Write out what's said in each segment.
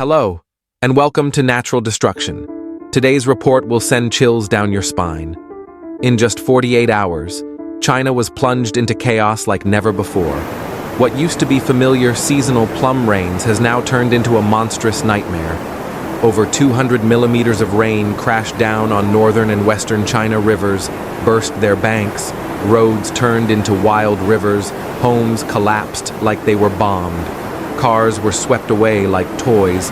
Hello, and welcome to Natural Destruction. Today's report will send chills down your spine. In just 48 hours, China was plunged into chaos like never before. What used to be familiar seasonal plum rains has now turned into a monstrous nightmare. Over 200 millimeters of rain crashed down on northern and western China rivers, burst their banks, roads turned into wild rivers, homes collapsed like they were bombed. Cars were swept away like toys,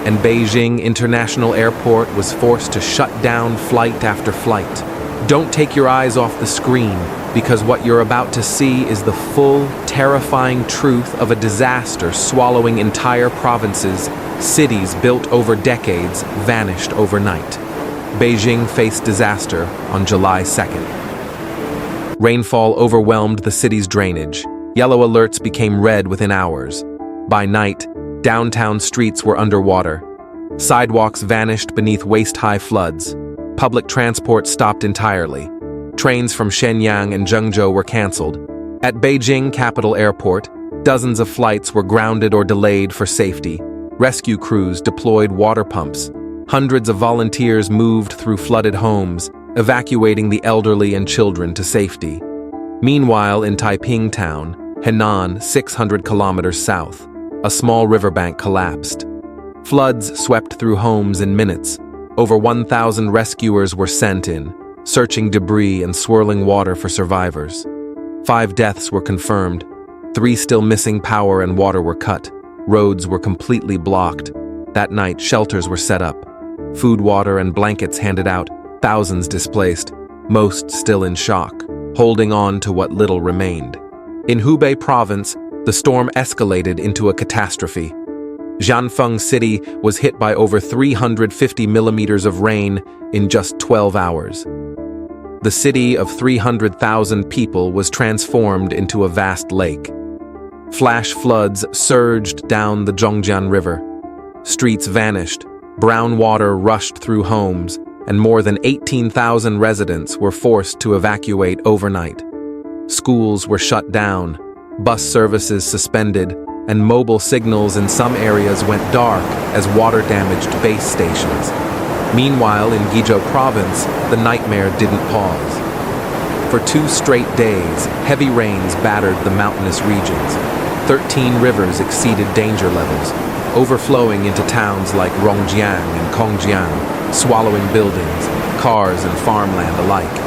and Beijing International Airport was forced to shut down flight after flight. Don't take your eyes off the screen, because what you're about to see is the full, terrifying truth of a disaster swallowing entire provinces. Cities built over decades vanished overnight. Beijing faced disaster on July 2nd. Rainfall overwhelmed the city's drainage. Yellow alerts became red within hours. By night, downtown streets were underwater. Sidewalks vanished beneath waist-high floods. Public transport stopped entirely. Trains from Shenyang and Guizhou were canceled. At Beijing Capital Airport, dozens of flights were grounded or delayed for safety. Rescue crews deployed water pumps. Hundreds of volunteers moved through flooded homes, evacuating the elderly and children to safety. Meanwhile, in Taiping Town, Henan, 600 kilometers south, a small riverbank collapsed. Floods swept through homes in minutes. Over 1,000 rescuers were sent in, searching debris and swirling water for survivors. 5 deaths were confirmed. 3 still missing. Power and water were cut. Roads were completely blocked. That night, shelters were set up. Food, water, and blankets handed out. Thousands displaced, most still in shock, holding on to what little remained. In Hubei province, the storm escalated into a catastrophe. Jianfeng City was hit by over 350 millimeters of rain in just 12 hours. The city of 300,000 people was transformed into a vast lake. Flash floods surged down the Zhongjiang River. Streets vanished, brown water rushed through homes, and more than 18,000 residents were forced to evacuate overnight. Schools were shut down, bus services suspended, and mobile signals in some areas went dark as water damaged base stations. Meanwhile, in Guizhou province, the nightmare didn't pause. For 2 straight days, heavy rains battered the mountainous regions. 13 rivers exceeded danger levels, overflowing into towns like Rongjiang and Kongjiang, swallowing buildings, cars, and farmland alike.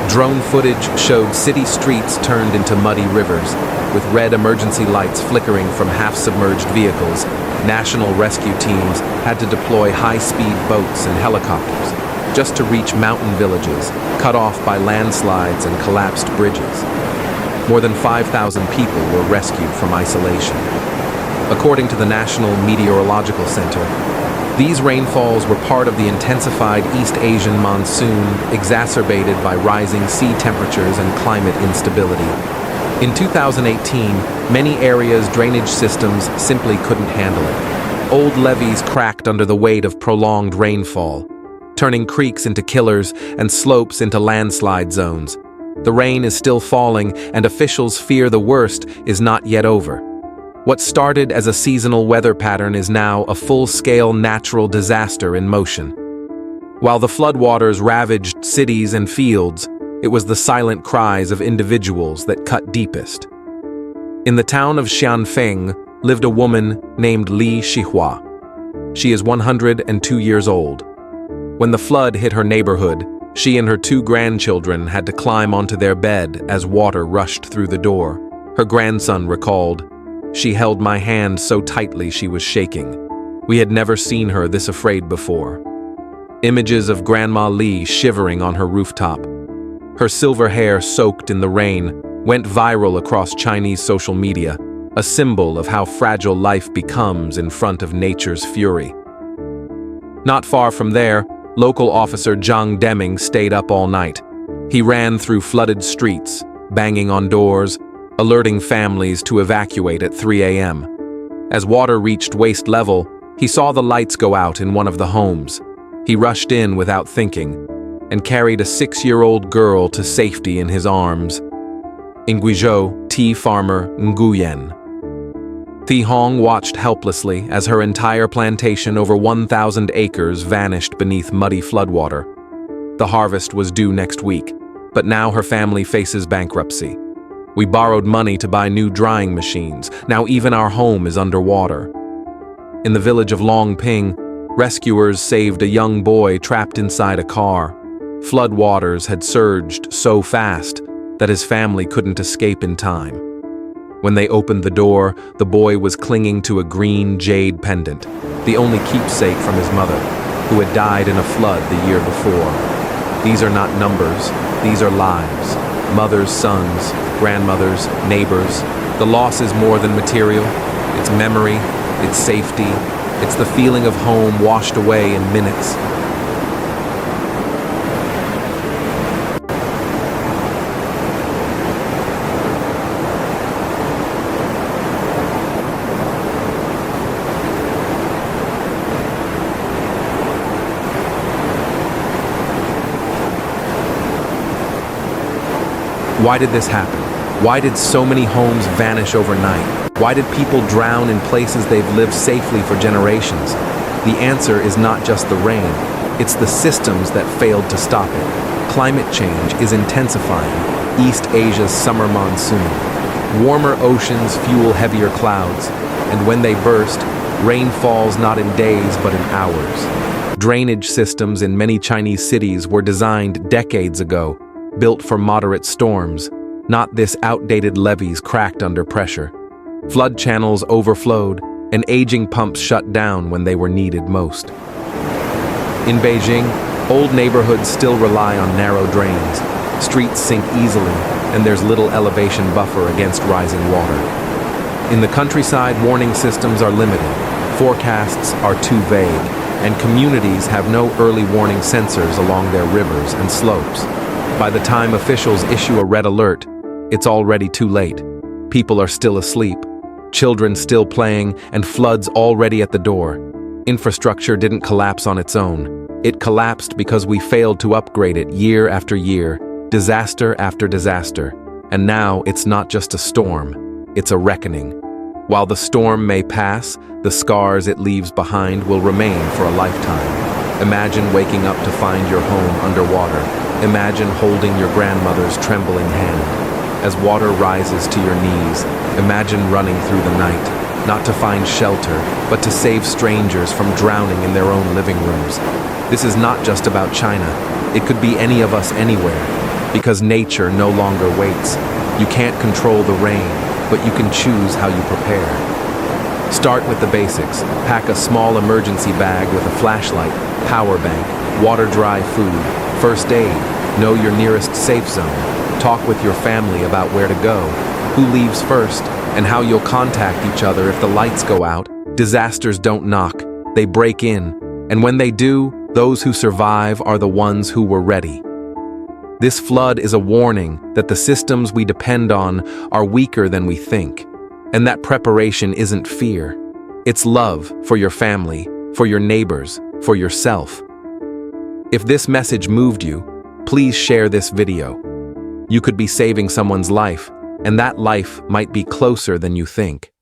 Drone footage showed city streets turned into muddy rivers, with red emergency lights flickering from half-submerged vehicles. National rescue teams had to deploy high-speed boats and helicopters just to reach mountain villages, cut off by landslides and collapsed bridges. More than 5,000 people were rescued from isolation. According to the National Meteorological Center, these rainfalls were part of the intensified East Asian monsoon, exacerbated by rising sea temperatures and climate instability. In 2018, many areas' drainage systems simply couldn't handle it. Old levees cracked under the weight of prolonged rainfall, turning creeks into killers and slopes into landslide zones. The rain is still falling, and officials fear the worst is not yet over. What started as a seasonal weather pattern is now a full-scale natural disaster in motion. While the floodwaters ravaged cities and fields, it was the silent cries of individuals that cut deepest. In the town of Xianfeng lived a woman named Li Shihua. She is 102 years old. When the flood hit her neighborhood, she and her 2 grandchildren had to climb onto their bed as water rushed through the door. Her grandson recalled, "She held my hand so tightly she was shaking. We had never seen her this afraid before." Images of Grandma Li shivering on her rooftop. Her silver hair soaked in the rain went viral across Chinese social media, a symbol of how fragile life becomes in front of nature's fury. Not far from there, local officer Zhang Deming stayed up all night. He ran through flooded streets, banging on doors, alerting families to evacuate at 3 a.m. As water reached waist level, he saw the lights go out in one of the homes. He rushed in without thinking and carried a 6-year-old girl to safety in his arms. In Guizhou, tea farmer Nguyen Thi Hong watched helplessly as her entire plantation over 1,000 acres vanished beneath muddy floodwater. The harvest was due next week, but now her family faces bankruptcy. We borrowed money to buy new drying machines. Now even our home is underwater. In the village of Longping, rescuers saved a young boy trapped inside a car. Flood waters had surged so fast that his family couldn't escape in time. When they opened the door, the boy was clinging to a green jade pendant, the only keepsake from his mother, who had died in a flood the year before. These are not numbers, these are lives. Mothers, sons, grandmothers, neighbors. The loss is more than material. It's memory, it's safety, it's the feeling of home washed away in minutes. Why did this happen? Why did so many homes vanish overnight? Why did people drown in places they've lived safely for generations? The answer is not just the rain, it's the systems that failed to stop it. Climate change is intensifying East Asia's summer monsoon. Warmer oceans fuel heavier clouds, and when they burst, rain falls not in days but in hours. Drainage systems in many Chinese cities were designed decades ago, built for moderate storms, not this outdated levees cracked under pressure. Flood channels overflowed, and aging pumps shut down when they were needed most. In Beijing, old neighborhoods still rely on narrow drains. Streets sink easily, and there's little elevation buffer against rising water. In the countryside, warning systems are limited, forecasts are too vague, and communities have no early warning sensors along their rivers and slopes. By the time officials issue a red alert, it's already too late. People are still asleep, children still playing, and floods already at the door. Infrastructure didn't collapse on its own. It collapsed because we failed to upgrade it year after year, disaster after disaster. And now it's not just a storm, it's a reckoning. While the storm may pass, the scars it leaves behind will remain for a lifetime. Imagine waking up to find your home underwater. Imagine holding your grandmother's trembling hand. As water rises to your knees, imagine running through the night, not to find shelter, but to save strangers from drowning in their own living rooms. This is not just about China. It could be any of us anywhere, because nature no longer waits. You can't control the rain, but you can choose how you prepare. Start with the basics. Pack a small emergency bag with a flashlight, power bank, water-dry food, first aid, know your nearest safe zone, talk with your family about where to go, who leaves first, and how you'll contact each other if the lights go out. Disasters don't knock, they break in, and when they do, those who survive are the ones who were ready. This flood is a warning that the systems we depend on are weaker than we think, and that preparation isn't fear. It's love for your family, for your neighbors, for yourself. If this message moved you, please share this video. You could be saving someone's life, and that life might be closer than you think.